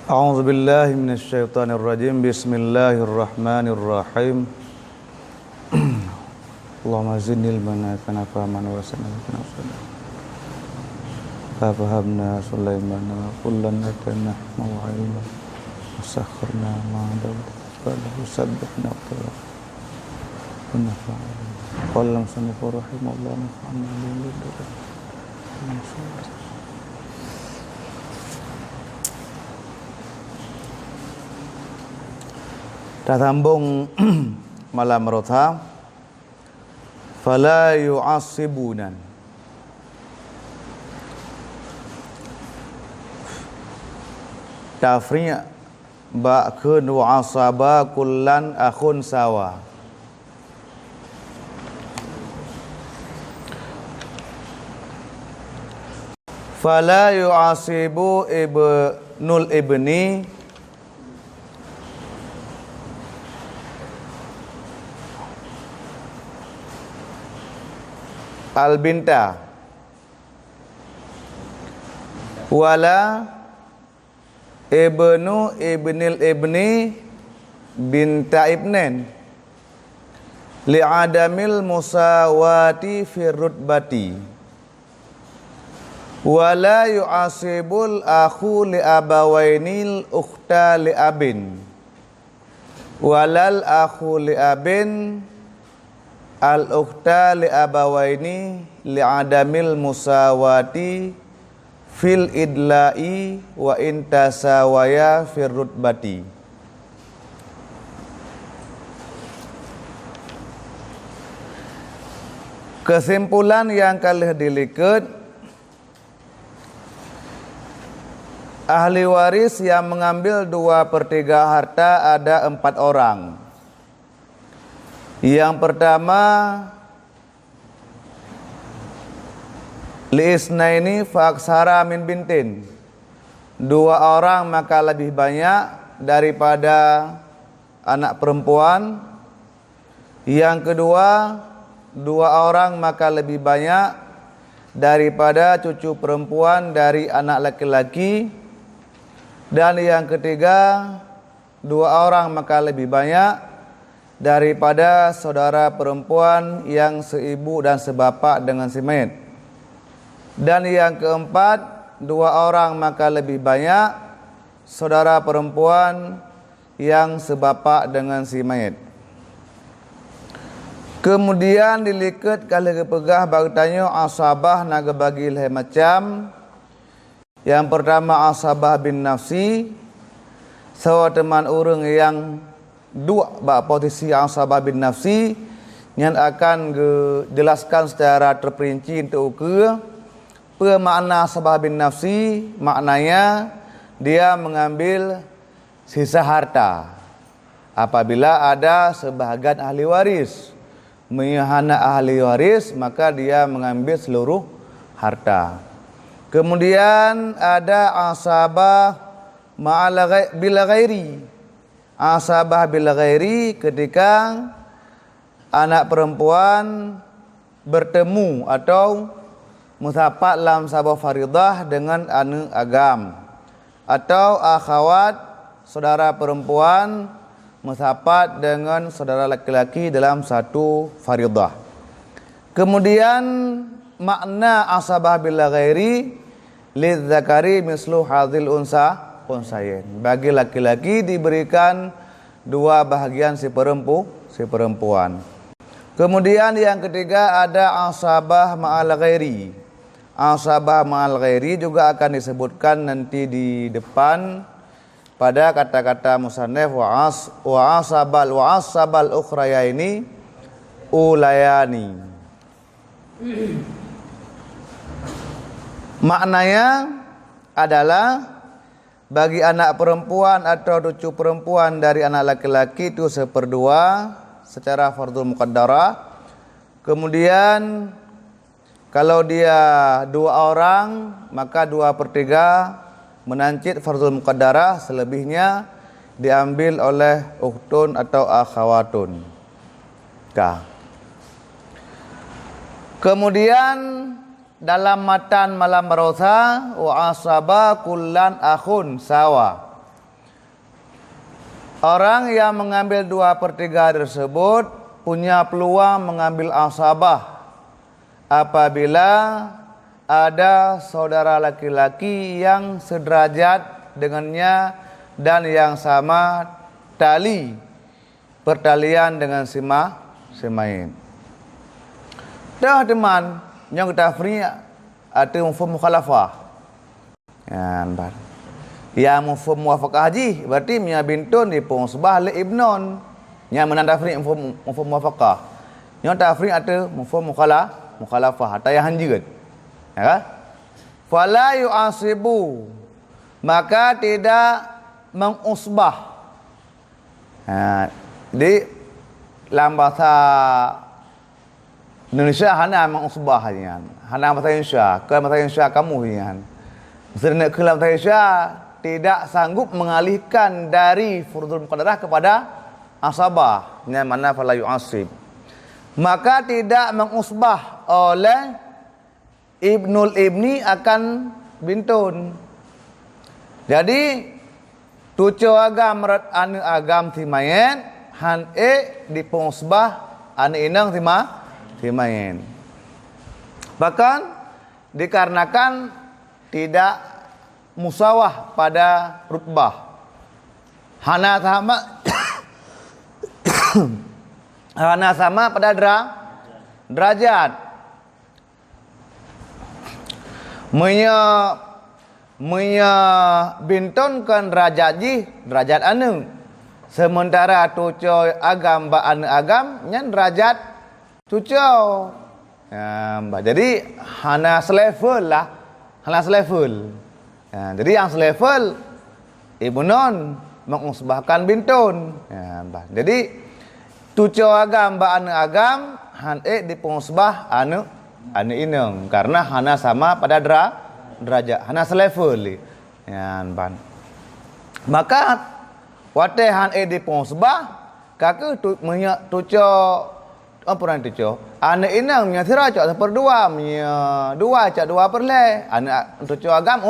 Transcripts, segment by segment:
A'udzu billahi minasyaitonir rajim. Bismillahirrahmanirrahim. Allahumma zidni ilman kana fahaman wa sanana kana sada. Fahamna Sulaiman wa kullan atana maw'ilma. Wasakharna ma'a Daud falahu sabbihna wa nafa'ana. Qala sanifu rahimahullah nafa'ana billahi. Dah sambung malam rotha. Fala yu'asibunan. Tafri' ba'kun wa'asaba kullan akhun sawa. Fala yu'asibu ibnul ibni al-binta wala ibnu ibnil ibni binta ibnen li'adamil musawati firrutbati wala yu'asibul akhu li'abawainil ukhta li'abin walal akhu li'abin al-ukhta li'abawaini li'adamil musawati fil idla'i wa intasawaya fir rutbati. Kesimpulan yang kalih diliket, ahli waris yang mengambil 2/3 harta ada 4 orang. Yang pertama, li'isnaini fa'aksara min bintin, 2 orang maka lebih banyak daripada anak perempuan. Yang kedua, 2 orang maka lebih banyak daripada cucu perempuan dari anak laki-laki. Dan yang ketiga, 2 orang maka lebih banyak daripada saudara perempuan yang seibu dan sebapak dengan si mayit. Dan yang keempat, 2 orang maka lebih banyak saudara perempuan yang sebapak dengan si mayit. Kemudian diliket kali kepegah bagi tanya asabah naga bagi leh macam. Yang pertama asabah bin nafsi, sawa teman orang yang dua posisi asabah bin nafsi yang akan jelaskan secara terperinci untuk makna asabah bin nafsi. Maknanya dia mengambil sisa harta apabila ada sebahagian ahli waris menyahana ahli waris, maka dia mengambil seluruh harta. Kemudian ada asabah bila ghairi. Asabah bil ghairi ketika anak perempuan bertemu atau musapat dalam sabah faridah dengan anak agam, atau akhwat saudara perempuan musapat dengan saudara laki-laki dalam satu faridah. Kemudian makna asabah bil ghairi lidzakari mislu hadzil unsayain, bagi laki-laki diberikan 2 bahagian si perempuan. Kemudian yang ketiga ada asabah ma'al ghairi. Asabah ma'al ghairi juga akan disebutkan nanti di depan pada kata-kata musannaf wa asabal ukhraya ini ulayani. Maknanya adalah bagi anak perempuan atau cucu perempuan dari anak laki-laki itu 1/2 secara fardhu muqaddarah. Kemudian kalau dia 2 orang maka 2/3 menancit fardhu muqaddarah, selebihnya diambil oleh ukhtun atau akhawatun. Kemudian dalam matan malam rotha wa asaba kullan akhun sawa. Orang yang mengambil 2/3 tersebut punya peluang mengambil asabah apabila ada saudara laki-laki yang sederajat dengannya dan yang sama tali pertalian dengan si main. Dah teman yang kita free ada mafhum mukhalafah. Ya mafhum muwafaqah haji berarti miya bintun di pungsbah li ibnon. Yang menandafri mafhum muwafaqah. Yang tafri ada mafhum mukhalafah tayahan juga. Ya kan? Fala yu'asibu, maka tidak mengusbah. Di dalam bahasa Indonesia hana mengusbah hanya. Hana bahasa Indonesia, ke bahasa Indonesia kamu hanya. Maksudnya ke bahasa Indonesia tidak sanggup mengalihkan dari furudul muqaddarah kepada asabah. Yang mana fala yu'asib. Maka tidak mengusbah oleh ibnul ibni akan bintun. Jadi tuco agam rat anu agam timayen han di pungsbah anu inang timayen. Bahkan dikarenakan tidak musawah pada rutbah. Hana sama hana sama pada derajat. Menya bintonkan derajat anu. Sementara tuco agam ba anu agam nyan derajat tuco. Jadi hana selevel lah. Hana selevel. Jadi yang selevel ibnon mengusbahkan bintun. Jadi tuco agam ba anu agam han di pengusbah anu inang karena hana sama pada derajat, hana selevel. Maka wate han di pengusbah kake tuco apa nanti tuco anu inang nya sira cak 1/2 nya 2 cak 2/le anu tuco agam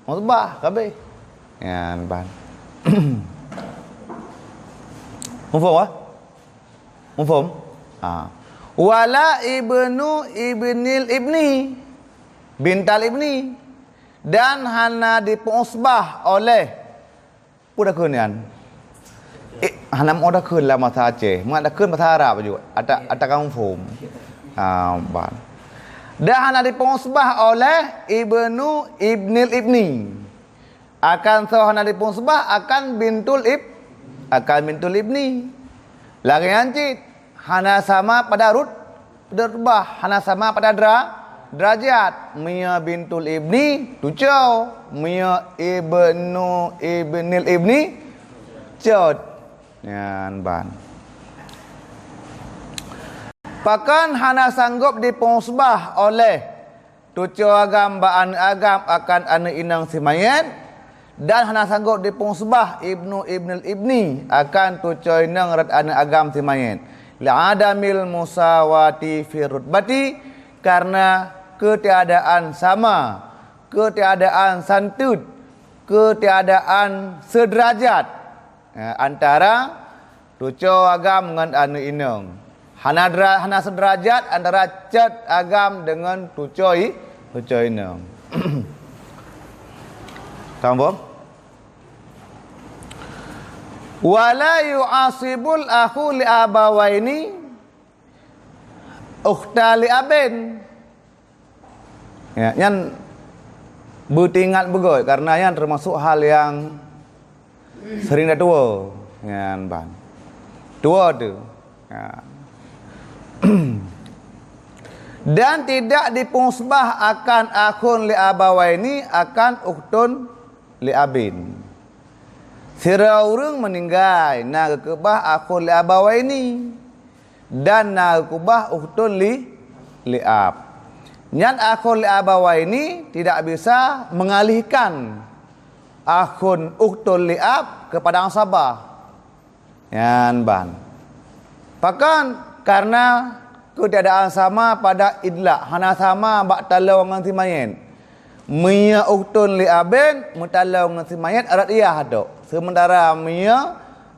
usbah kabeh. Mufhum? Wala ibnu ibnil ibni bintal ibni dan hana dipungsbah oleh udah kunian hana udah kun lah bahasa Aceh mak ada kun bahasa Arab juga ada kaum fum dan hana dipungsbah oleh ibnu ibnil ibni akan hana dipungsbah akan bintul ibni lagi ancit hana sama pada rutbah, hana sama pada derajat. Miya bintul ibni tucau, miya ibnil ibni cot. Ban. Bahkan hana sanggup dipungsbah oleh tucau agam baan agam akan anu inang simayen dan hana sanggup dipungsbah ibnil ibni akan tucau inang rat anu agam simayen. Li'adamil musawati fi rutbati karena ketiadaan sama, ketiadaan santut, ketiadaan sederajat antara tuco agam dengan anu inang. Hana sederajat antara cat agam dengan tuco inang. Kamu wala yu'asibul akhu li abawaini ukhta li abin. Yan bertingat begoy karena yan termasuk hal yang sering dah tua. Yan ban. Tua tu. Dan tidak dipungsbah akan akhun li abawaini akan ukhtun li abin. Sira urang meninggal na kebah akhul li abawaini dan na kubah ukhtun li ab. Nyan akhul li abawaini tidak bisa mengalihkan akhun ukhtun li ab kepada asabah. Yan ban. Bahkan karena ketiadaan sama pada idlak, hana sama bak talau dengan timayen. Miya uktun li abin mutalau dengan timayen arat iya hadok. Sementara miya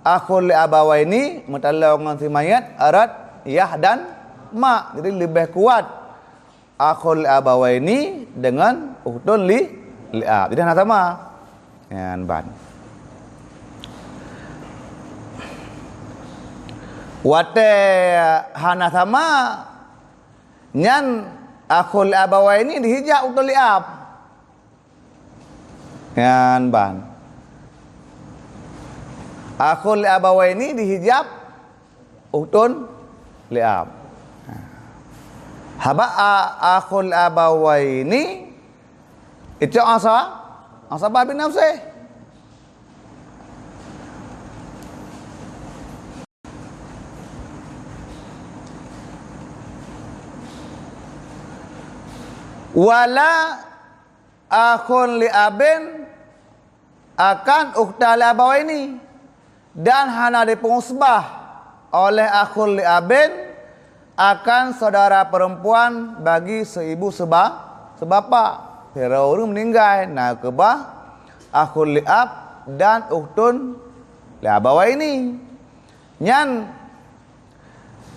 akhul li abawaini mutalau dengan si mayat erat yah dan mak. Jadi lebih kuat akhul li abawaini dengan ukhtun li ab. Jadi hana sama. Yan ban. Wate hana sama nyan akhul li abawaini dihijab ukhtun li ab. Yan ban. Akhul li abawaini dihijab ukhtun li ab. Haba akhul abawaini itu asabah bin nafsih. Wala akhun li abin akan ukhtal abawaini, dan hana dipengusbah oleh akhul li abin akan saudara perempuan bagi seibu sebapa. Hero orang meninggal, nak kebah akhul li ab dan ukhtun li abawaini. Nyan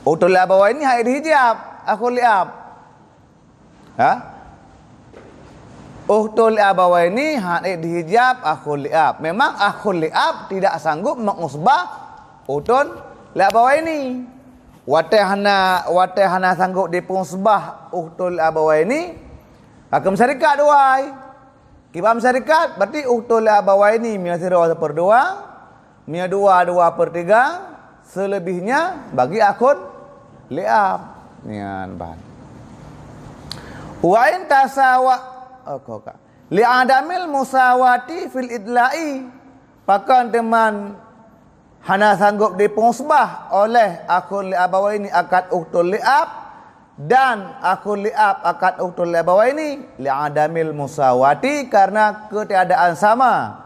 ukhtun li abawaini hak dihijab akhul li ab. Ha? Ukhtun li abawaini hak dihijab akhul li ab. Memang akhul li ab tidak sanggup mengusbah ukhtun li abawaini. Wate hana sanggup dipengusbah ukhtun li abawaini. Hakam syarikat duai. Kibam syarikat berarti ukhtun li abawaini mia 1/2, mia 2/3, selebihnya bagi akhul li ab. Nian ban. Wa in tasawa li adamil musawati fil idla'i, pakan teman hana sanggup dipengusbah oleh akhul li abawaini akad ukhtun li ab dan akhul li ab akad ukhtun li abawaini li adamil musawati, karena ketiadaan sama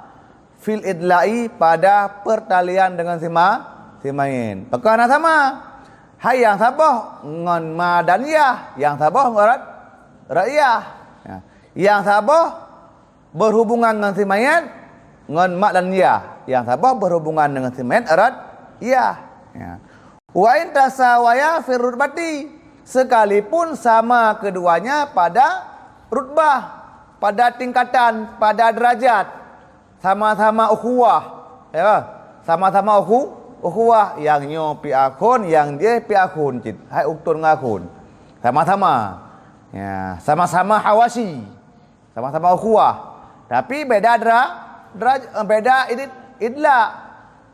fil idla'i pada pertalian dengan si main. Pakan hana sama. Hai yang sabah ngon madaniyah, yang sabah ngarat ra'iyah. Ya. Yang sabah berhubungan dengan si mayat ngon mak dan ya. Yang sabah berhubungan dengan si mayat erat ya. Wa in tasawaya fi rutbati, sekalipun sama keduanya pada rutbah, pada tingkatan, pada derajat, sama-sama ukhuwah, ya. Sama-sama ukhuwah, yang nyo pi akun, yang dia pi akun cit. Hai uktur ngakun. Sama-sama. Ya, sama-sama hawasi, sama-sama ukhuwah, tapi beda beda idla.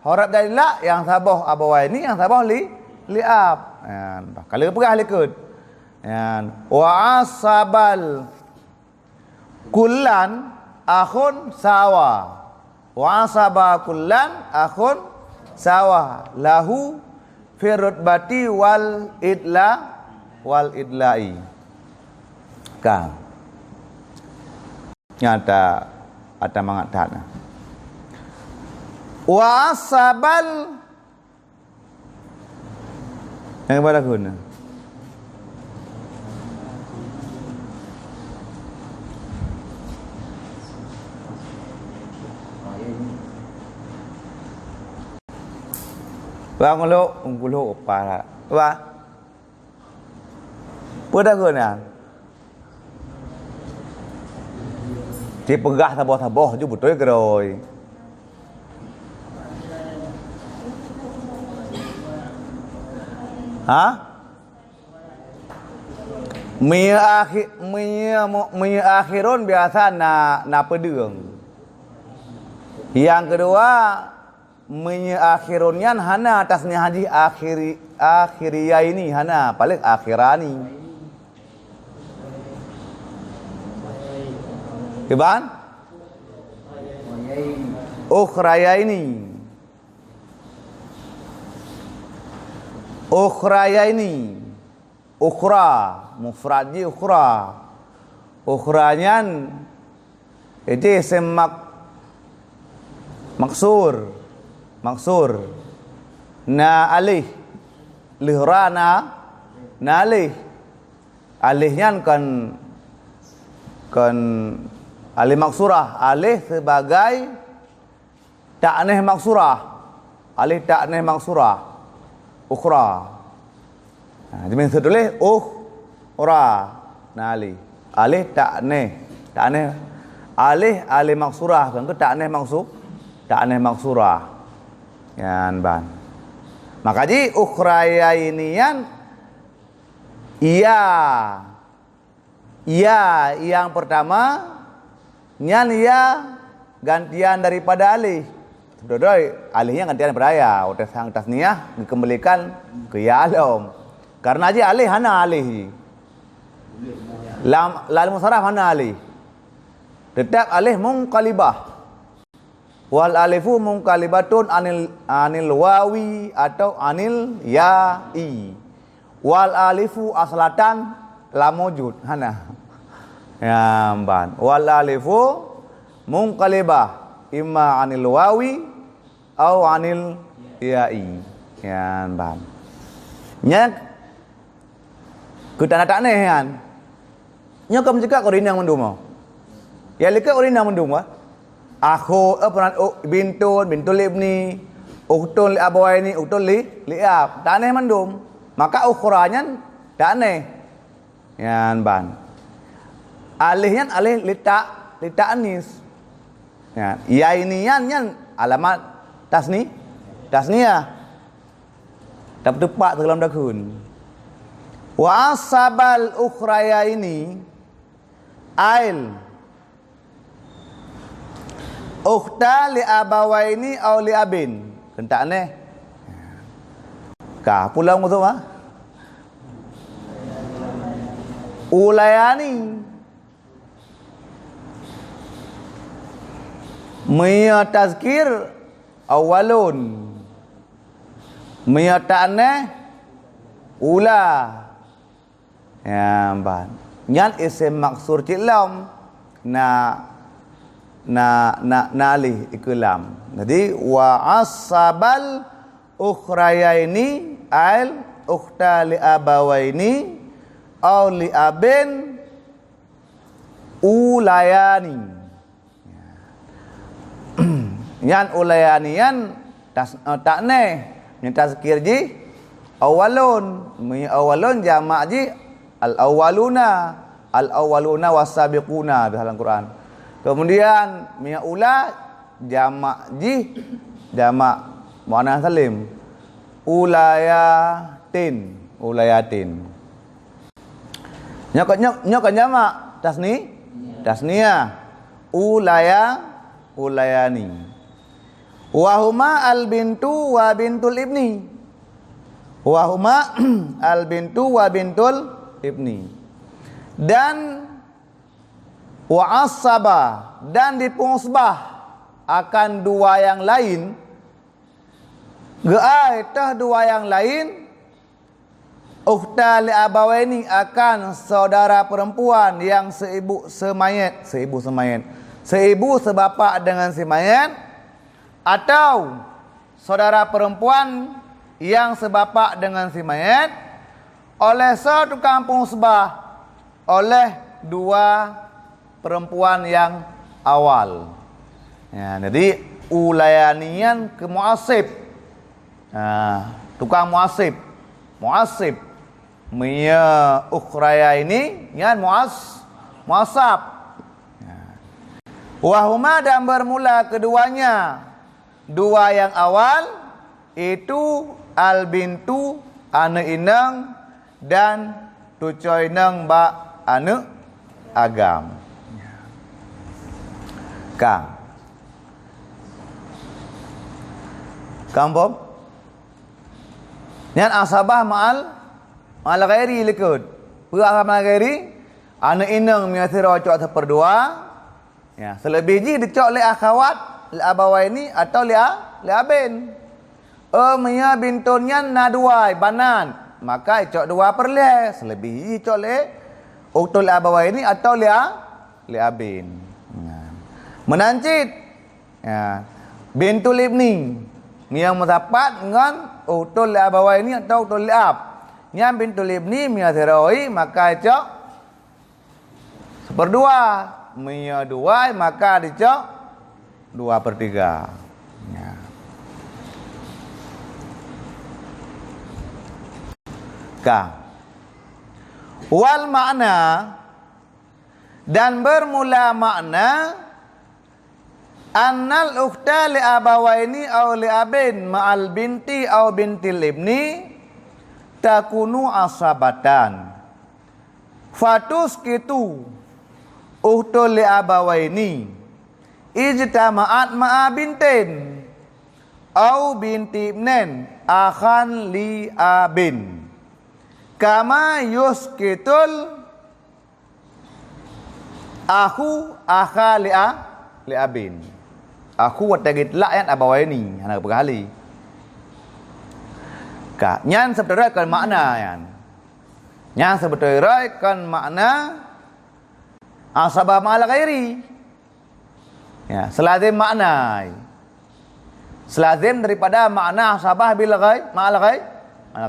Horab dan idla, yang sabah abawaini, yang sabah li ab. Kalau pegah likut. Wa asabal kullan akhun sawa. Wa asaba kullan akhun sawa. Lahu fi rutbati wal idla'i. Kang nyata ada mengatakan wa asabal yang pada guna bang lo para wa pada guna thì pegah taboh-taboh je betul keroi. Ha? Mia akhirun biasa na pedeng. Yang kedua mia akhirunnya hana atasnya haji akhiriyah ini hana paling akhirani. Iban ukhrayaini ukhra mufradji ukhranya itu isim maksur na alih lihrana na alihnya kan alih maksurah, alih sebagai ta'nih maksurah, alif ta'nih maksurah. Ukhra. Jadi tulis ukhra. Nah alif ta'nih. Ta'nih alif maksurah kan ke ta'nih maksurah. Yan ban. Maka ji ukhraya inian iya yang pertama nyan iya gantian daripada alih. Dodoi alihnya gantian daripada ya. Udah sang tasniyah dikembalikan ke ya alam. Karena aja alih hana alih. Lal musarraf hana alih. Tetap alih munqalibah. Wal alifu munqalibatun anil wawi atau anil ya'i. Wal alifu aslatan la mujud hana. Ya ban. Wal alifu munqalibah imma anil wawi au anil ya'i. Ya ban. Nya kita tak neh kan. Nya kam cakap ko rinang menduma. Ya leka rinang menduma. Akhu peran bintul ibni uktun li abawaini uktun li ab tak neh mendum. Maka ukhranya tak neh. Ya ban. Alihnya alih lita anis. Ya ini yan alamat tasniyah. Tak tepat dalam dakun. Wa asabal ukhraya ini ail ukhta li abawaini au li abin. Kentak neh. Kah pulang tu mah. Ulayani Miya tazkir awalun. Miya ta'neh ula. Ya ban. Nyan isim maksur cilam nalih ikulam. Jadi wa asabal ukhrayaini al ukhta li abawaini au li abin ulayani. Yan ulayanian takneh ni tazkir ji awalun. Mi awalun jamak ji al awaluna wasabiquna dalam Quran. Kemudian miya ula jamak jamak muannas salim ulayatin. Nyok jamak tasniyah ulayani. Wahuma al bintu wa bintul ibni. Wahuma al bintu wa bintul ibni. Dan wa asaba dan dipungsbah akan dua yang lain. Geaitah dua yang lain. Ukhta li abawaini akan saudara perempuan yang seibu sebapak dengan si mayat, atau saudara perempuan yang sebapak dengan si mayat oleh satu kampung sebah oleh dua perempuan yang awal. Ya, jadi ulayanian ke muasib. Tukang muasib. Miya ukhraya ini yan muasab. Wahuma dan bermula keduanya dua yang awal itu al bintu ane inang dan tucoy nang ba ane agam. Kang Bob nyan asabah ma'al ghairi likut. Pura sama ghairi ane inang miathira cok seperdua. Ya, selebih ji dicok li akhawat li abawaini atau li abin. Miya bintunnya na dua banan, maka cok dua perle. Selebih ji cok li uktul abawaini atau li abin. Menancit. Ya. Bintul ibni yang mendapat dengan uktul abawaini atau uktul ab. Yang bintul ibni miathiroi maka cok seperdua. Miya dua maka dicok 2/3. Ya. Wal makna, dan bermula makna, annal ukhta li abawaini aw li abin ma'al binti aw bintil ibni takunu asabatan fatuskitu ukhtul li abawaini ijtama'at ma'a bintin aw binti ibnin akhan li abin kama yuskitul aku akha li abin. Aku watagit layan abawaini anak berkali. Nyan sebetulnya kan makna yan. Nyan sebetulnya kan makna asabah ma'al ghairi. Ya, selazim makna. Selazim daripada makna asabah bil ghairi ma'al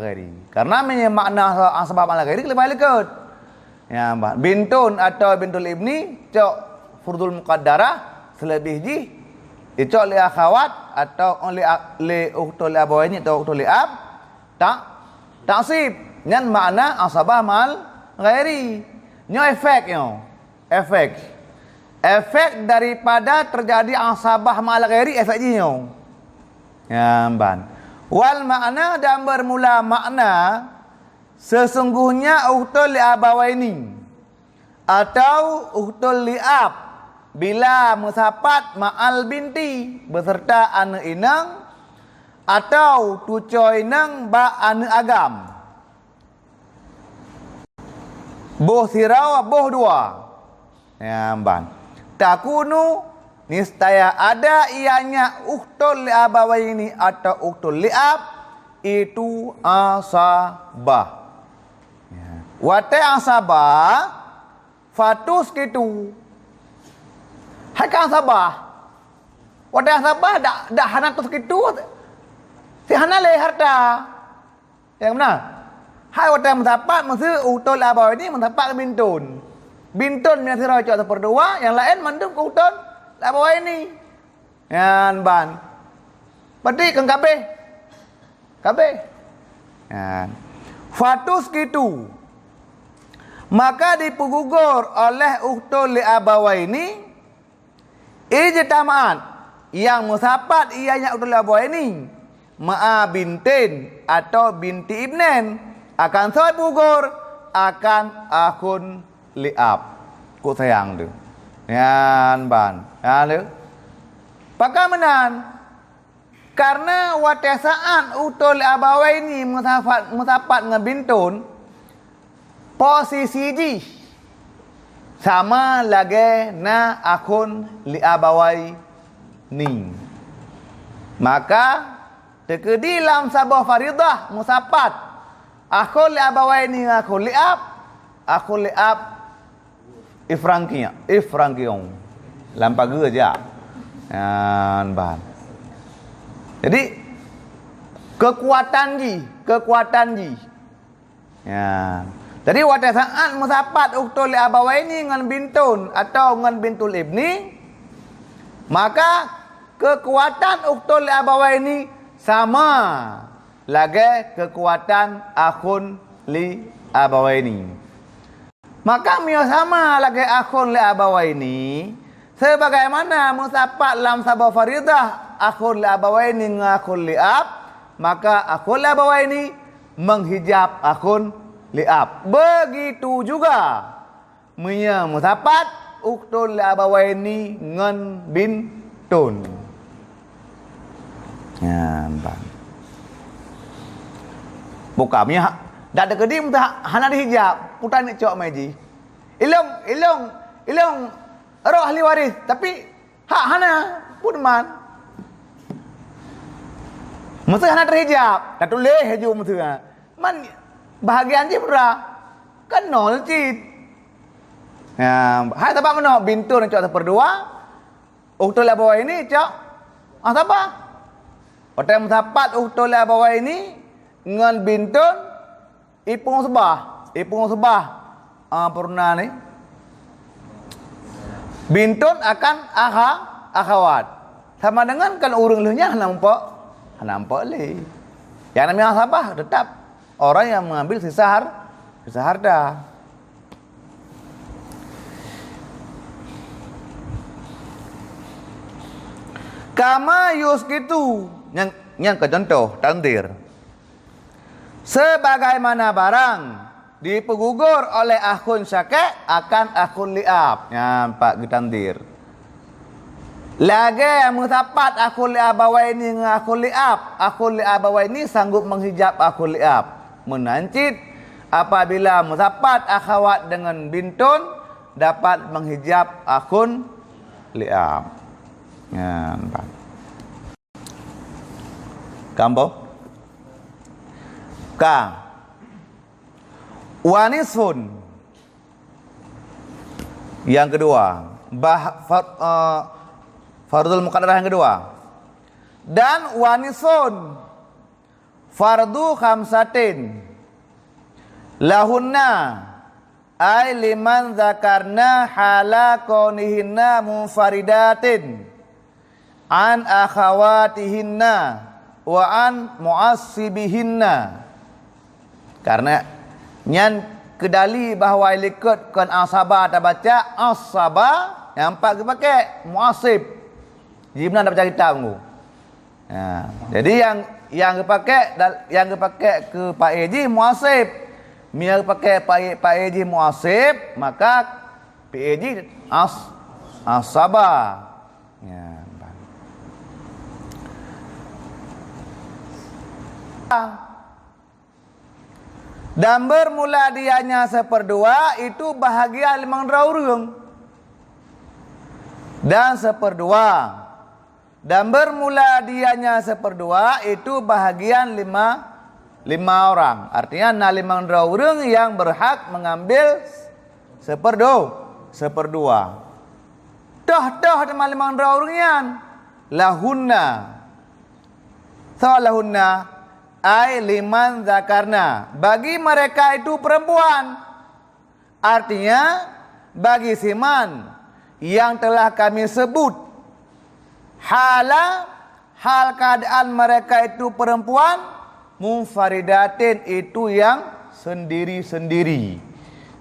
ghairi. Karena makna asabah ma'al ghairi lebih lekut. Ya, bintun atau bintul ibni cok furdul muqaddarah selebih ji cok li akhawat atau li ukhtul abawaini atau ukhtul ab taksib nyan makna asabah mal ghairi nyo efek daripada terjadi asabah mal ghairi efek ji nyo ya ban wal makna dan bermula makna sesungguhnya ukhtul li abawaini atau ukhtul li ab bila musapat ma'al binti beserta anak inang atau tucoy nang ba anak agam boh sirau boh dua ya ban takunu niscaya ada ianya ukhtul li abawaini atau ukhtul li ab itu asabah. Wate asabah fatus gitu. Hai kan asabah. Wate asabah dak hana tus gitu. Si hana le harta. Yang benar. Hai wate mendapat maksud utul abah ini mendapat bintun. Bintun yang sira cok seperdua, yang lain mandum ke utul abah ini. Yan ban. Berarti keng kabeh. Kabeh. Yan. Fatus gitu. Maka dipugugur oleh ukhtul li abawaini ijtama'at yang musapat ianya ukhtul li abawaini ma'a bintin atau binti ibnen akan soal pugur akan akhun li ab ku sayang tu yan ban yan tu pakamenan karena watasaan ukhtul li abawaini musapat ngebintun posisi di sama lagi na akun li abawai ni maka tekedi lam sabah faridah musapat akun li abawai ni akun li ab ifrankiong lam pagi aja yan ban jadi kekuatan ji ya. Jadi pada saat musapat ukhtul li abawaini ngan bintun atau ngan bintul ibni maka kekuatan ukhtul li abawaini sama lagi kekuatan akhun li abawaini. Maka mio sama lagi akhun li abawaini sebagaimana musapat lam sabah faridah akhun li abawaini ngan akhun li ab maka akhun li abawaini menghijab akhun li'ab. Begitu juga musapat ukhtul li abawaini ngan bintun. Ya, bang. Bukamnya dak ada kedim tak hana dihijab, putan ni cok meji. Ilong roh ahli waris tapi hak hana pun man. Mesti hana terhijab, dak tulis haju mesti. Man bahagian je pura kan nol cit ya hai sebab mana bintun cok seperdua ukhtul li bawah ini cok siapa hotel musapat ukhtul li bawah ini ngan bintun ipung sebah purna ni bintun akan akhawat sama dengan kan urang lehnya nampak le yang namanya sabah tetap orang yang mengambil sisa harta. Kama yuskitu yang ke contoh tandir. Sebagaimana barang dipegugur oleh akhun syakek akan akhun liab. Ya, Pak Gitandir. Lagi mutapat akhun liab bawah ini dengan akhun liab. Akhun liab bawah ini sanggup menghijab akhun liab. Menancit apabila mutapat akhwat dengan bintun dapat menghijab akhun liab. Ya, Pak. Kampo. K. Wanisun. Yang kedua, fardul muqaddarah yang kedua. Dan wanisun fardu khamsatin lahunna ay liman zakarna hala kaunihinna munfaridatin an akhawatihinna wa an mu'assibihinna. Karena nyan kedali bahawa ilikut kan asaba tak baca asaba yang empat ke pakai muasib. Jibna dah baca kitab tu. Ya, jadi yang ke pakai ke Pak Eji muasib. Mia pakai Pak Eji muasib, maka Pak Eji asaba. Ya. Dan bermula dianya seperdua itu bahagia 500 orang. Dan seperdua. Dan bermula dianya seperdua itu bahagian 5 orang. Artinya 500 orang yang berhak mengambil seperdua. Dah sama 500 orang yang lahunna. So lahunna ay liman zakarna, bagi mereka itu perempuan. Artinya bagi siman yang telah kami sebut hal keadaan mereka itu perempuan, munfaridatin itu yang sendiri-sendiri,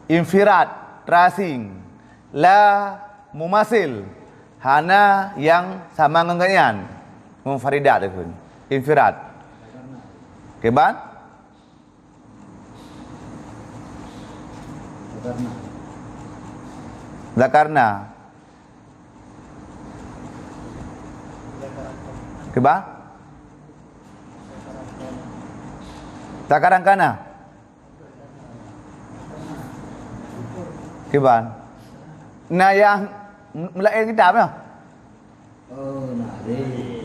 infirad tracing, la mumasil hana yang sama ngengenyan, munfaridat itu infirad. Keban? Zakarna. Keba? Zakaran kana. Keban? Nah yang melain kitab ya? Oh, nah deh.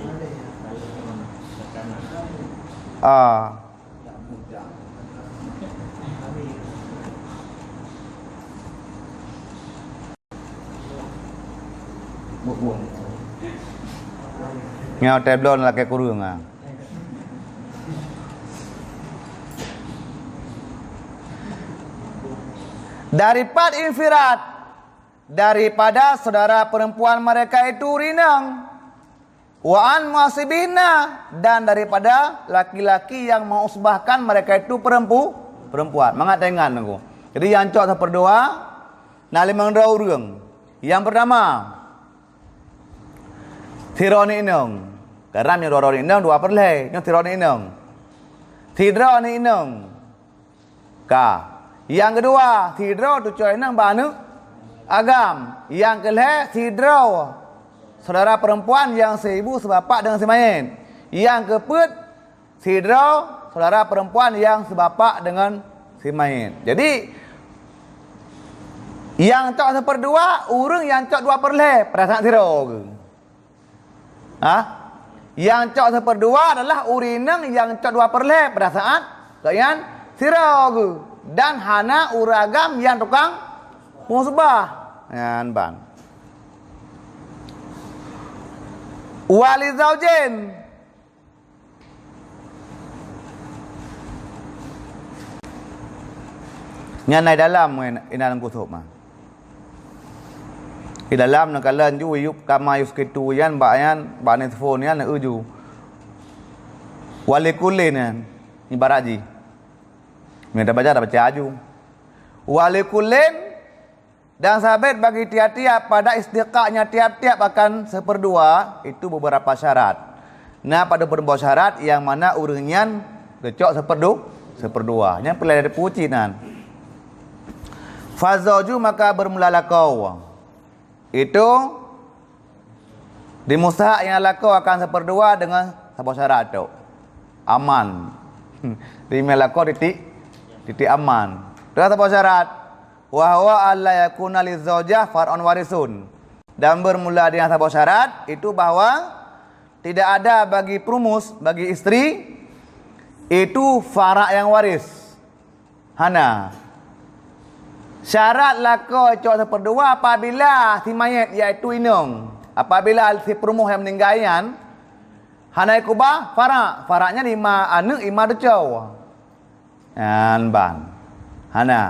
Ngau tablon lah ke kurung ah. Daripada infirat, daripada saudara perempuan mereka itu rinang. Wa an muasibina, dan daripada laki-laki yang mengusbahkan mereka itu perempuan. Mangat dengan aku. Jadi yang cok seperdua, nah 500 orang. Yang pertama, tironi inong. Karena yang doroni inong 2 perleh, yang tironi inong. Tidroni inong. Ka. Yang kedua, tidro tu coy inong banu agam. Yang kelih tidro saudara perempuan yang seibu sebapak dengan semain. Yang keput sidro saudara perempuan yang sebapak dengan semain. Jadi yang cok seperdua urang yang cok 2 perleh pada saat sidro ke? Yang cok seperdua adalah urinang yang cok 2 perleh pada saat kalian sidro ke? Dan hana uragam yang tukang musbah. Yan bang. Wali zaujen nyanai dalam dalam kutub mah di dalam nak kalian ju yup kama yuskitu yan bayan banet phone yan uju wali kulin yan ibaraji Minta baca dah baca aju. Walikulin, dan sabit bagi tiap-tiap pada istiqaqnya tiap-tiap akan seperdua itu beberapa syarat. Nah pada beberapa syarat yang mana urunyan kecok seperdua. Yang pelai dari pucinan. Fazauju maka bermula lakau. Itu di mustahak yang lakau akan seperdua dengan sebuah syarat tu. Aman. Di melakau titik aman. Dengan sebuah syarat. Wa huwa alla yakuna lizaujah far'un warisun. Dan bermula dengan sebuah syarat itu bahawa tidak ada bagi perumus, bagi isteri itu farak yang waris. Hana. Syarat lakau cok seperdua apabila si mayat iaitu inung. Apabila si perumus yang meninggalkan hana ikubah farak. Faraknya 5 anak 5 decau. Ban. Hana.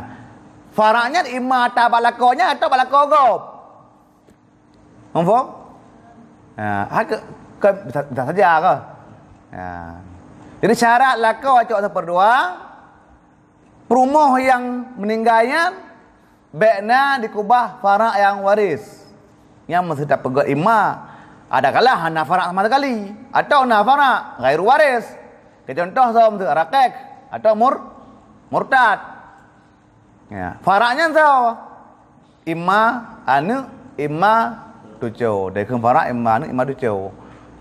Faraknya 5 atas balakonya atau balako gop. Faham? Bisa saja ke? Jadi syarat lakau cok seperdua perumus yang meninggalnya baiknya dikubah farak yang waris. Yang mesti tak pegat ima. Adakala hana farak sama sekali atau hana farak gairu waris. Contoh som rakek atau murtad. Ya, faraknya sao? Ima anu ima tujuh. Dari farak ima anu ima tujuh.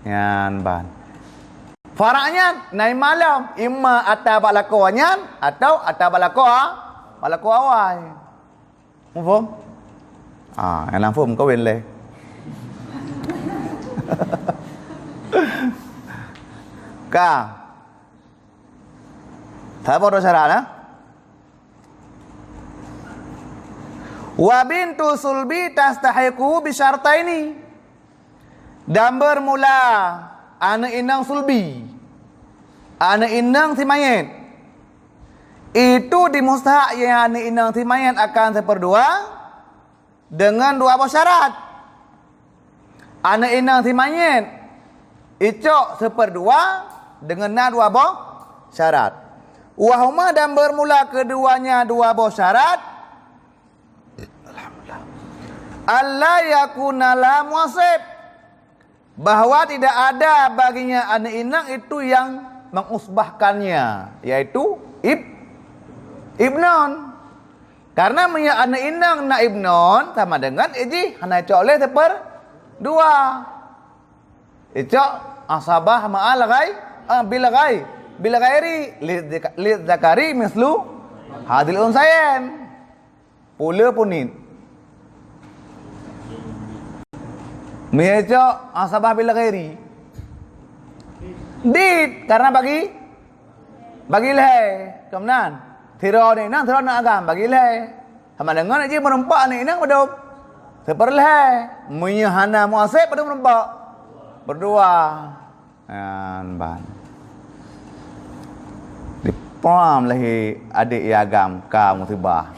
Yan ban. Faraknya naik malam ima atas balakonya atau atas balako awal. Faham? Yang faham kau boleh. Ka. Apa ada syarat ah? Wa bintu sulbi tastahiqu bi syartaini. Dan bermula anak inang sulbi. Anak inang si mayat. Itu di mustahak yang anak inang si mayat akan seperdua dengan 2 buah syarat. Anak inang si mayat icok seperdua dengan 2 buah syarat. Wahuma dan bermula keduanya 2 buah syarat. Allah yakuna la muasib. Bahawa tidak ada baginya anak inang itu yang mengusbahkannya, yaitu ibnon. Karena punya anak inang na ibnon sama dengan iji hana coleh seper 2. Icok asabah ma'al gai bila gairi li zakari mislu hadil unsayen. Pula punin. Icok asabah bila gairi. Dit karena bagi leh kemudian Thiro ni nang thiro nak agam bagi leh. Sama dengan aja merempak ni nang pada seperleh. Menyahana muasib pada merempak. Berdua. Ban. Dipam lagi adik ya agam ka musibah.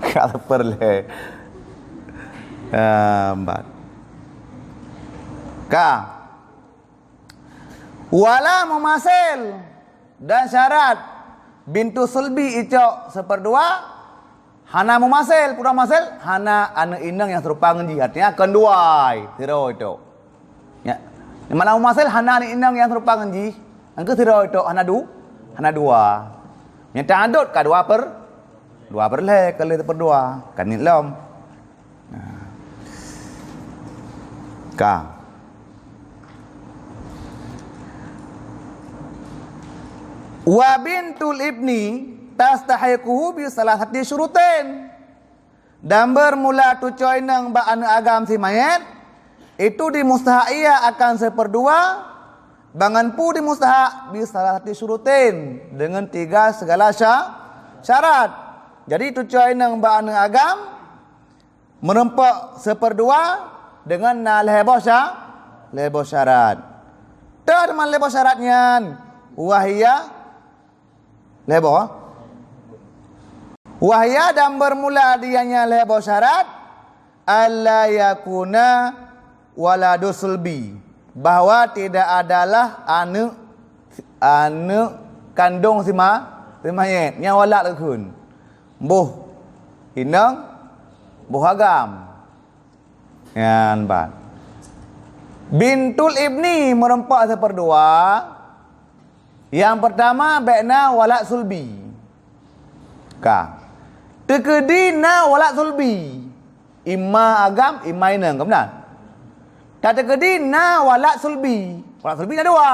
Ka seperleh. Ban. Ka. Wala mumasil. Dan syarat bintu sulbi icok seperdua hana mumasil pura masil hana anak inang yang serupa ngeji artinya kenduai tiro itu ya mana mumasil hana anak inang yang serupa ngeji angke tiro itu hana 2 yang tandut ka 2 per le kali seperdua kan ni lom ka wa bintul ibni tastahiquhu bi salasati syurutin. Dan bermula tu coy nang ba anak agam si mayat itu di mustahak ia akan seperdua bangan pu di mustahak bi salasati syurutin dengan 3 segala syarat. Jadi tu coy nang ba anak agam merempak seperdua dengan lebo syarat. Terman lebo syaratnya wahia lebo. Wahya dan bermula dianya lebo syarat alla yakuna waladusulbi, bahwa tidak adalah anak kandung si mayit yang walad lekun. Buh inang, buh agam. Yan ban. Bintul ibni merempak seperdua. Yang pertama bekna walad sulbi. Ka. Tekedi-na walad sulbi. Imma agam, imma inang, benar? Tak tekedi-na walad sulbi. Walad sulbi ada dua.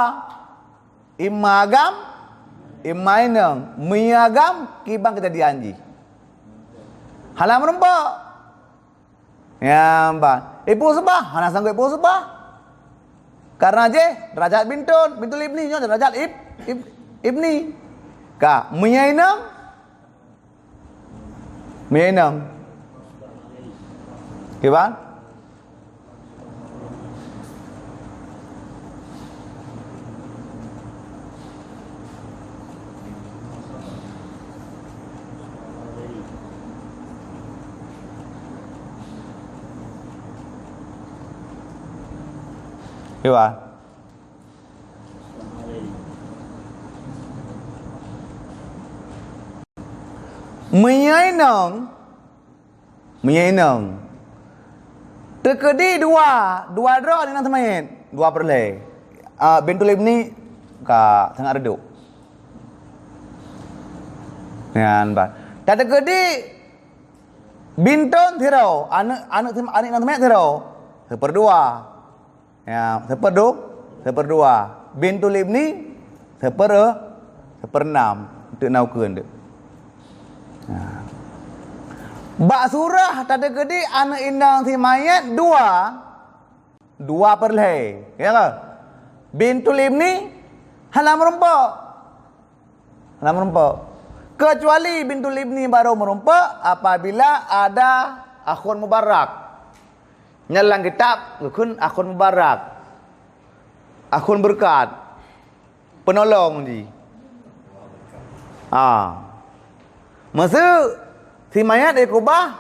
Imma agam, imma inang. Mi agam kibang kita dianji. Halam merempak. Ya, mbak. Ibu sebah, hana sanggup ibu sebah. Karena je derajat bintul ibni nya derajat ibni. Ka menyainam Kiban? Kiban? Menyainang tekedi dua draw dengan teman dua perleh bintul ibni ka sangat reduk yan ba tak tekedi bintun thirau anak teman thirau seperdua ya seperdua bintul ibni seperenam untuk naukeun dek. Bak surah tak ada gede anak indang si mayat dua perleh ya ke bintul ibni halam merempak kecuali bintul ibni baru merempak apabila ada akhun mubarak nyalang kitab kun akhun mubarak akhun berkat penolong ji masa si mayat ikubah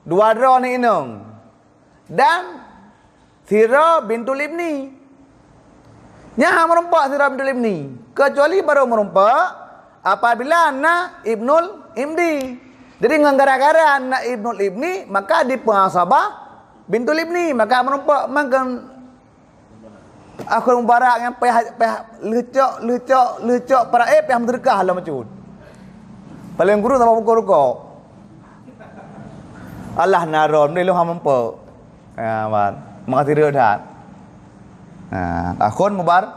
dua draw ni inung dan sira bintul ibni nya merempak sira bintul ibni kecuali baru merempak apabila anak ibnul imdi. Jadi dengan gara-gara anak ibnul ibni maka di pengasabah bintul ibni maka merempak makan akhir mubarak yang peh lecok para yang terkah lah macam paling guru sama pukul-pukul Allah naron ni lu hampa. Mat. Makasih dia dah. Akhun mubar.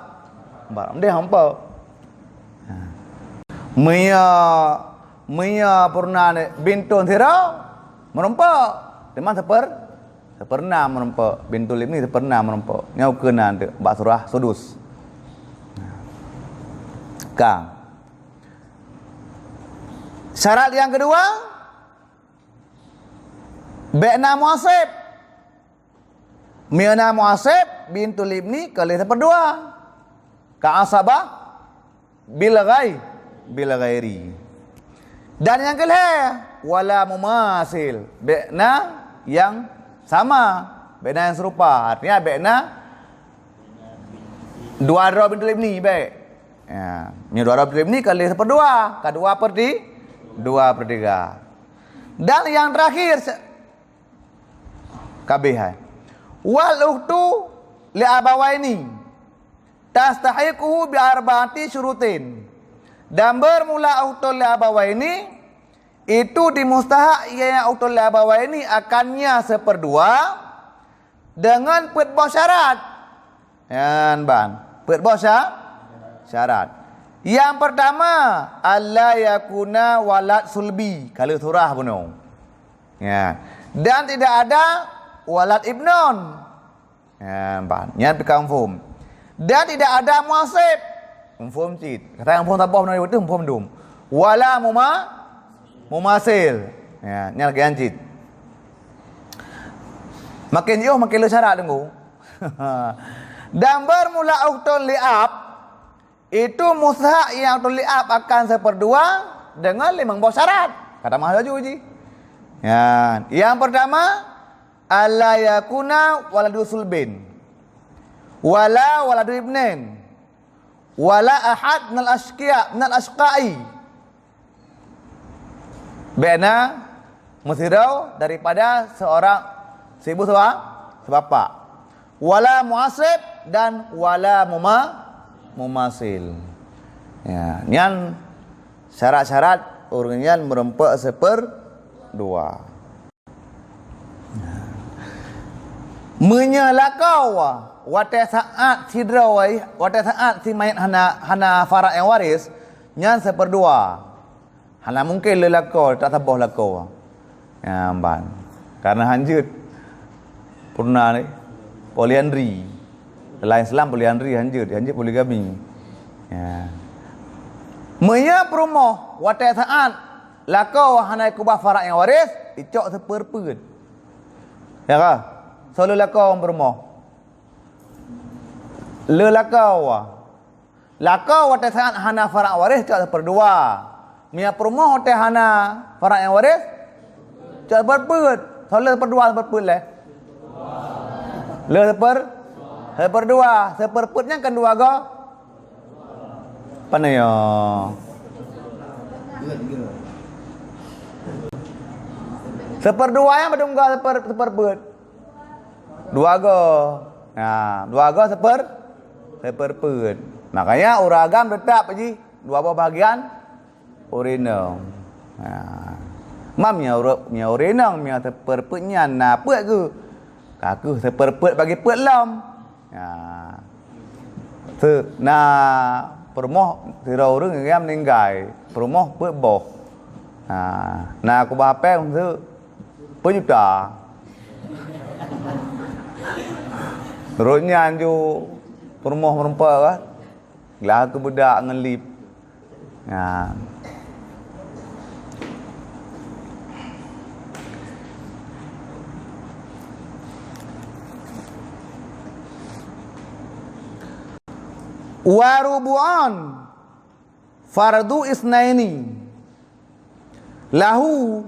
Dia hampa. Mia purna bintun thira merempak. Teman seperna merempak. Bintul ini seperna merempak. Nyau kena de bak surah sudus. Ka. Syarat yang kedua Bekna muasib. Miana muasib bintul ibni kali seperdua. Ka asabah bila ghairi. Dan yang kelima wala mumasil. Bekna yang sama, bekna yang serupa. Artinya bekna dua draw bintul ibni baik. Ya, ni dua draw bintul ibni kali seperdua, ka 2/3. Dan yang terakhir kabeh wal ukhtu li abawaini tastahiquhu bi arba'ati syurutin dan bermula ukhtu li abawaini itu dimustahak ia ukhtu li abawaini akannya seperdua dengan petbah syarat yan ban petbah syarat yang pertama alla yakuna walad sulbi kalau surah bunuh ya dan tidak ada walad ibnon. Ya, banyak pikamfum. Dan tidak ada muasib. Mufum cit. Kata yang mufum tak apa benar itu mufum dum. Wala mumasil. Ya, ni lagi ancit. Makin jauh makin lu syarat tunggu. Dan bermula uktul li'ab itu mushak yang uktul li'ab akan seperdua dengan 5 buah syarat. Kata mahal uji. Ya, yang pertama alla yakuna waladu sulbin wala waladu ibnin wala ahad minal ashqiya minal ashqai. Bena mesirau daripada seorang ibu sebapak. Wala muasib dan wala mumasil. Ya, nyan syarat-syarat urunyan merempak seperdua. Menyelakau wate saat sidrawai wate saat si mayat hana farak yang waris nyan seperdua. Hana mungkin lelakau tak tabah lakau. Ya ban. Karena hanjut purna ni poliandri. Dalam Islam poliandri hanjut poligami. Ya. Menya perumoh wate saat lakau hana kubah farak yang waris icok seperput. Ya kah? So lelakau perumoh. Lelakau wate saat hana farak waris icok seperdua. Mia perumoh wate hana farak yang waris icok seperput. So seperdua seperput leh. Seperdua. Seperputnya kan dua go. Pana ya? Seperdua yang berdungga seperput. Dua go. Nah, dua go seperput. Makanya uragam tetap aja dua bahagian urinum. Nah, mamnya urinum nya seperputnya na put ke. Kaku seperput bagi put lam. Nah. Perumoh tira urang ngam ninggai. Perumoh put boh. Nah, aku bape untuk penyuta. Terusnya anju perumoh merempak kan. Lah aku budak ngelip. Nah. Warubu'an fardu isnaini lahu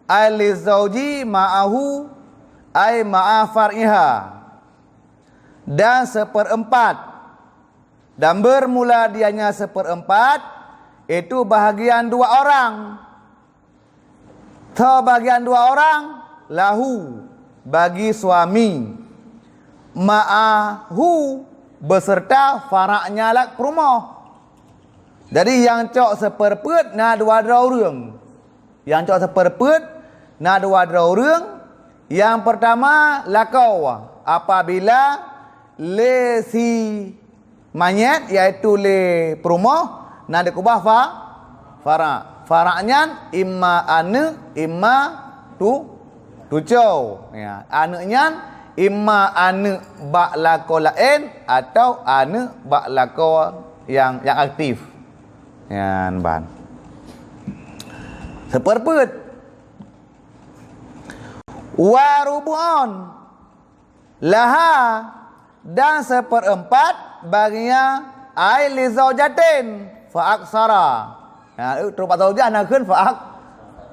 ali zauji ma'ahu ay ma'a far'iha, dan seperempat dan bermula dianya seperempat itu bahagian dua orang. Bahagian dua orang lahu bagi suami, ma'ahu beserta faraknya lak perumoh. Jadi yang cok seperput na dua orang. Yang cok seperput na dua orang. Yang pertama lakau apabila le si mayat iaitu le perumoh na dikubah farak. Faraknya imma ane imma tucau. Ya, anaknya imma ane bak lako lain atau ane bak lako yang aktif. Ya, ban. Seperput. Warubu'an laha, dan seperempat baginya ai li zaujatin fa aksara. Ya, tempat zaujah nakeun fa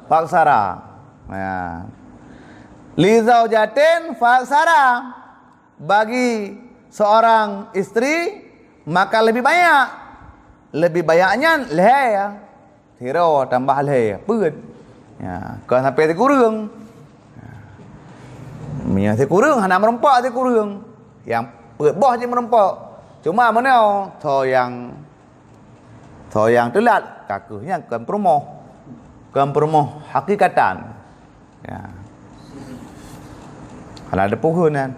aksara. Ya. Li zaujatin fa aksara, bagi seorang istri maka lebih banyak. Lebih banyaknya leh ya. Tiro tambah leh peut. Ya, kalau sampai kurang. Minyak si kurang, hana merempak si kurang. Yang peut boh je merempak. Cuma mana so yang telat kakuhnya kan perumoh hakikatan. Ya. Kalau ada puhunan.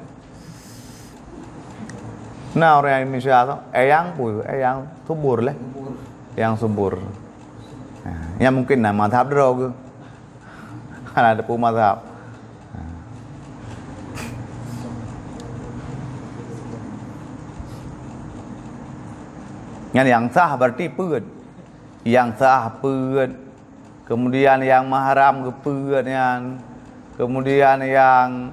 Nah, orang Indonesia tu eyang subur lah. Yang subur. Ya mungkin nama mazhab dero ke. Kalau ada puh mazhab. Yang sah berarti peut. Yang sah peut. Kemudian yang mahram ke peut yang. Kemudian yang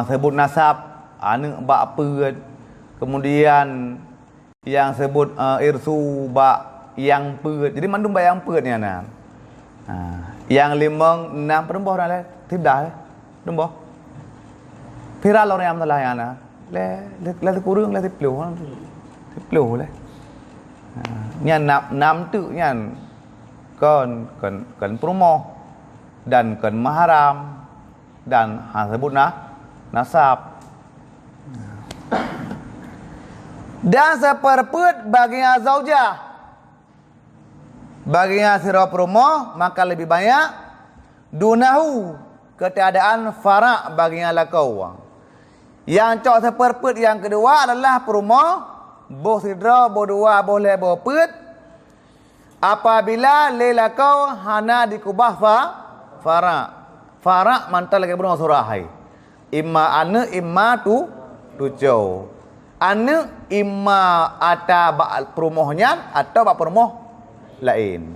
sebut nasab ane bak peut. Kemudian yang sebut irsu bak yang peut. Jadi mandum bak yang peut ni ana. Yang limang enam perempuan orang le tidak le. Demboh. Viral orang yang telah ana. Le kurang le 10 le. Nya nam tu nyan kan perumoh dan kan mahram dan sebut nasab. Dan seperput baginya zaujah, baginya sirah perumoh maka lebih banyak dunahu ketiadaan fara' baginya lakau. Yang cok seperput yang kedua adalah perumoh boh sidra boh dua boleh boh put apabila lelakau hana dikubah fara' mantal lagi berumoh surahai imma ane imma tujuh ane imma ada bak perumohnya atau bak perumoh lain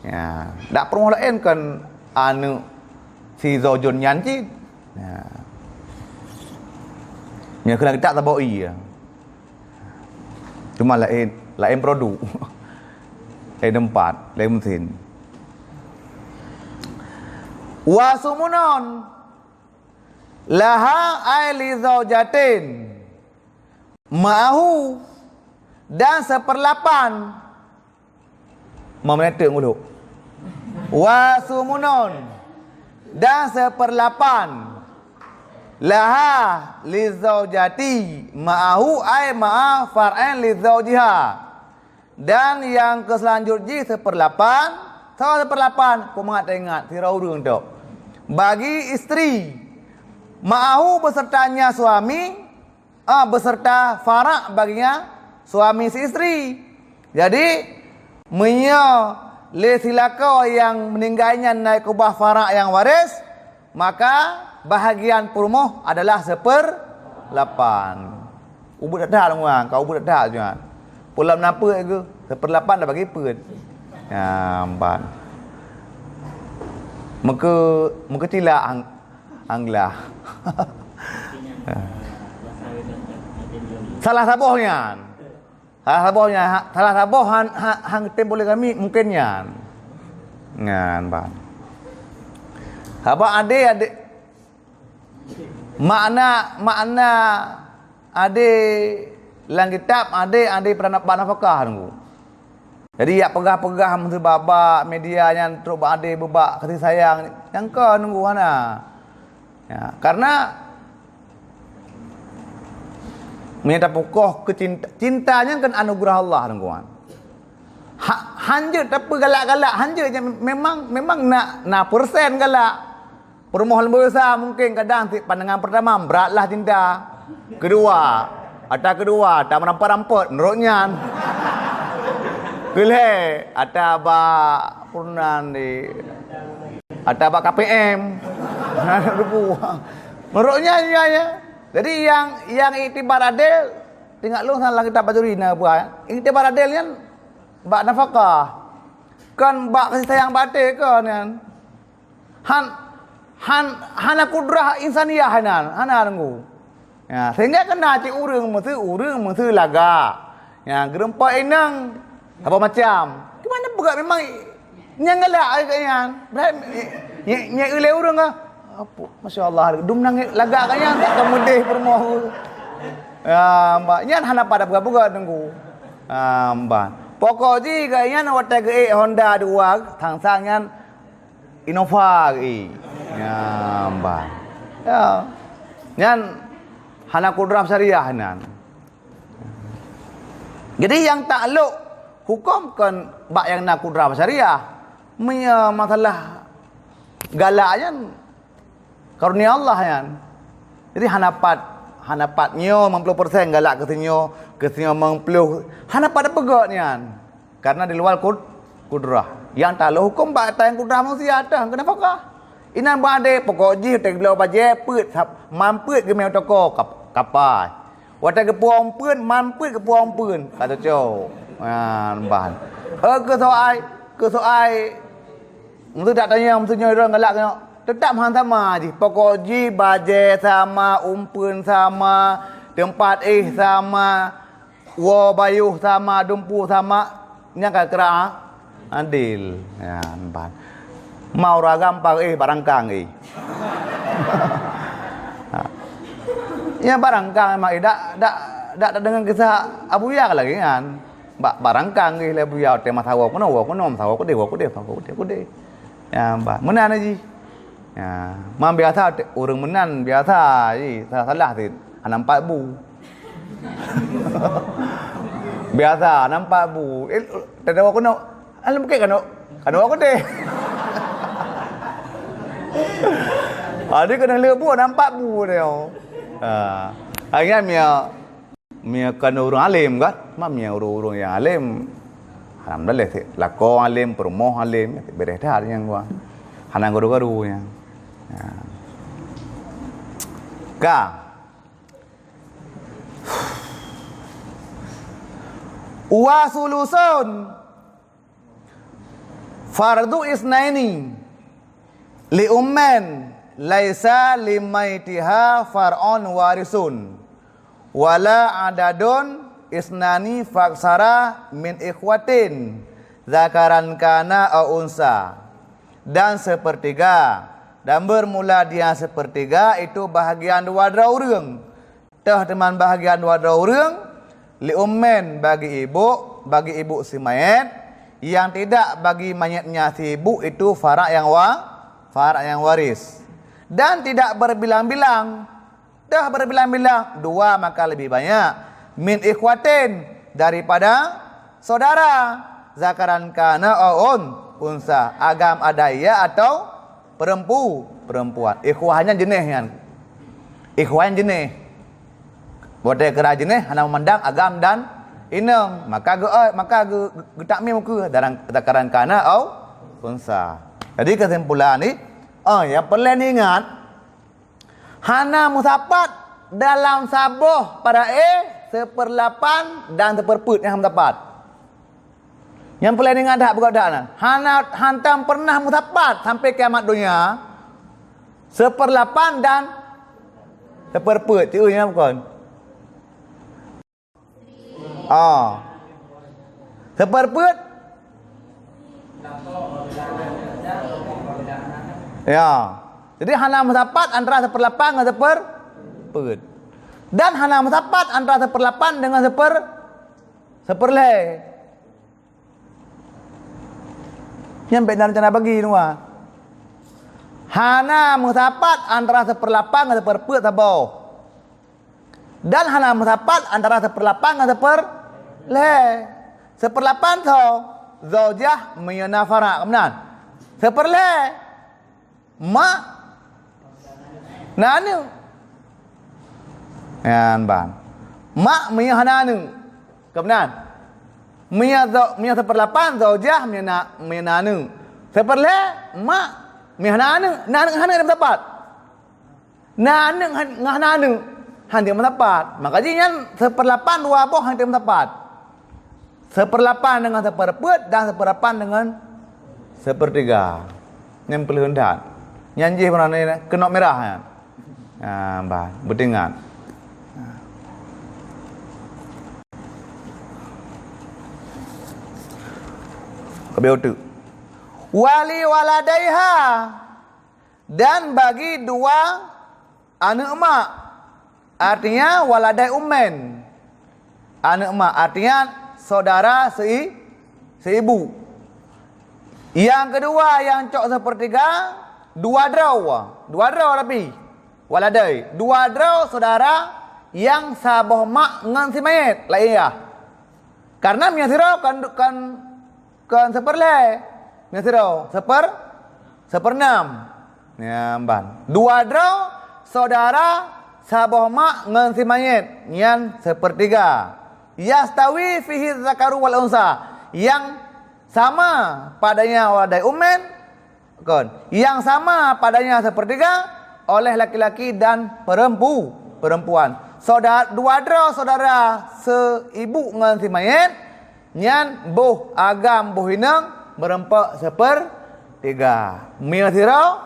ya dak perumoh lain kan ane si zaujun nyanci ya kena kita taboi ya cuma lain produk lain tempat lain mesin wa sumunon laha aili zaujatin ma'ahu dan seperlapan memenetik dulu wa sumunon dan seperlapan laha lizaujati ma'ahu ay ma'a far'an lizaujiha dan yang keselanjutnya seperlapan pemangat ingat tirau urang tu bagi isteri ma'ahu besertanya suami beserta fara' baginya suami si isteri. Jadi menyo le silaka yang meninggalnya naik kubah fara' yang waris maka bahagian perumoh adalah 1/8. Ubud dah orang, kau ubud dah jangan. Pulam napa ke? 1/8 dah bagi pun. Ya, empat. Muka tila anglah. Salah sabohnya. Salah saboh hang tempo kami mungkinnya. Ngan, empat. Apa adik makna ade lang kitab ade pernah nafkah nunggu. Jadi ya pegah-pegah mesti baba media yang teruk ade bebak kasih sayang yang ke nunggu mana. Ya, karena menyata pokoh cintanya kan anugerah Allah nungguan. Hanja tapi galak-galak hanja memang nak persen galak. Permohonan besar mungkin kadang pandangan pertama beratlah cinta. Kedua tak merampat-rampat menurutnya. Gile ada ba punan di ada ba KPM. Menurutnya ya. Jadi yang iktibar adil tinggal lu salah kita bajurina buat. Iktibar adil kan bak nafkah. Kan bak kasih sayang batik kan. Hana kudrah insaniyah hana nunggu. Ya, sehingga kena cik urang mesti laga. Ya, gerempa inang apa macam. Gimana pegak memang nyangalak kayaknya. Nya ulai urang ah. Apa masya-Allah dum nang laga kayaknya tak kemudih permoh. Ya, mbak nyan hana pada pegak nunggu. Mbak. Pokok ji kayaknya wata ge Honda 2 thang sang nyan Innova ge. Ya, mbak. Ya. Nyan hana kudrah syariah nan. Jadi yang takluk hukum kan bak yang nak kudrah syariah. Masalah galaknya karunia Allah yan. Jadi hanapatnya 50% galak kesinyo 50. Hanapat pegak nian. Karena di luar kudrah. Yang takluk hukum bak yang kudrah manusia ada. Kenapa kah? Inan bade pokok ji tek lo baje put mamput ke meo toko kapai. Wata ke puang pun mamput ke puang pun kata cau. Ban. Ke soai mesti tak tanya mesti orang galak kena. Tetap hang sama je. Pokok ji baje sama, umpun sama, tempat sama, wa bayuh sama, dumpu sama. Nya kira adil. Ya, ban. Mau ragam pak barangkang ya barangkang emang dak dengan kisah Abu Ya lagi kan barangkang ke le buyau te matawa kono wa kono matawa ko de ko de ya ba menan ji ya mam biasa orang menan biasa ji salah ti nampak bu biasa nampak bu te wa kono alam ke kan wa ko de dia kena lebu nampak bu dia akhirnya Mia kan orang alim kan, mamnya orang-orang yang alim, alhamdulillah sih, lakon alim, perumoh alim, beredar yang gua, hanang garu-garu yang, ka, wasulusun, fardu isnaini, li ummen, laisa limaitiha far'on warisun. Wala adadun isnani faksara min ikhwatin zakaran kana au unsa, dan sepertiga dan bermula dia sepertiga itu bahagian dua orang tah teman bahagian dua orang li ummen bagi ibu si mayat, yang tidak bagi mayatnya si ibu itu fara yang waris, dan tidak berbilang-bilang. Dah berbilang-bilang dua maka lebih banyak min ikhwatin daripada saudara zakaran kana aun unsa, agam ada ia atau perempuan. Ikhwahnya jenis kan, ikhwahnya jenis boleh kera jenis hana memandang agam dan inang maka getak mi muka darang zakaran kana au unsa. Jadi kesimpulan ni yang perlu diingat, hana musapat dalam saboh pada seperlapan dan seperput yang dapat. Yang paling ingat dah bukan dah. Hana hantam pernah musapat sampai kiamat dunia seperlapan dan seperput. Itu yang bukan. Seperput. Ya. Jadi hana musapat antara seperlapan dengan seperput. Dan hana musapat antara seperlapan dengan seperleh. Yang benar cara bagi nuah. Hana musapat antara seperlapan dengan seperput tabau. Dan hana musapat antara seperlapan dengan seperleh. Seperlapan tu zaujah meyanafara kemudian. Seperleh mak nanu yan ban mak miya hananu kebenan miya seperlapan zaujah miya nanu seperle mak miya hananu hana tempat nanu hananu hanya tempat maka jinya seperlapan dua boh hanya tempat seperlapan dengan seperput dan seperlapan dengan sepertiga yang pelundat nyanyi mana ni kena merah kan. Berdengar. Kebiau tu. Wali waladaiha, dan bagi dua anak mak, artinya waladai ummen. Anak mak artinya saudara seibu. Yang kedua yang cok sepertiga dua draw lebih. Waladai, dua draw saudara yang saboh mak ngan si mayat lah iya. Karena miasiro kan seperle. Miasiro seperenam. Ya ban. Dua draw saudara saboh mak ngan si mayat nyan sepertiga. Yastawi fihi zakaru wal unsa, yang sama padanya waladai ummen kan, yang sama padanya sepertiga oleh laki-laki dan perempuan. Dua draw saudara seibu dengan si mayat nyan boh agam boh hinang berempat sepertiga. Mia sirau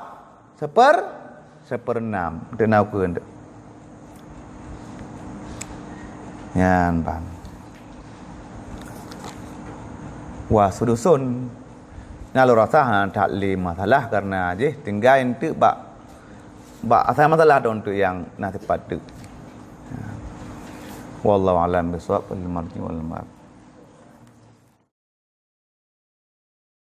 seperenam. Denau ke anda. Nyan bang. Wah sudusun. Nalu rasa tak li masalah karena je tinggal itu asal masalah untuk yang nak tepat tu. Wallahu a'lam bishawab wal marji wal ma'af.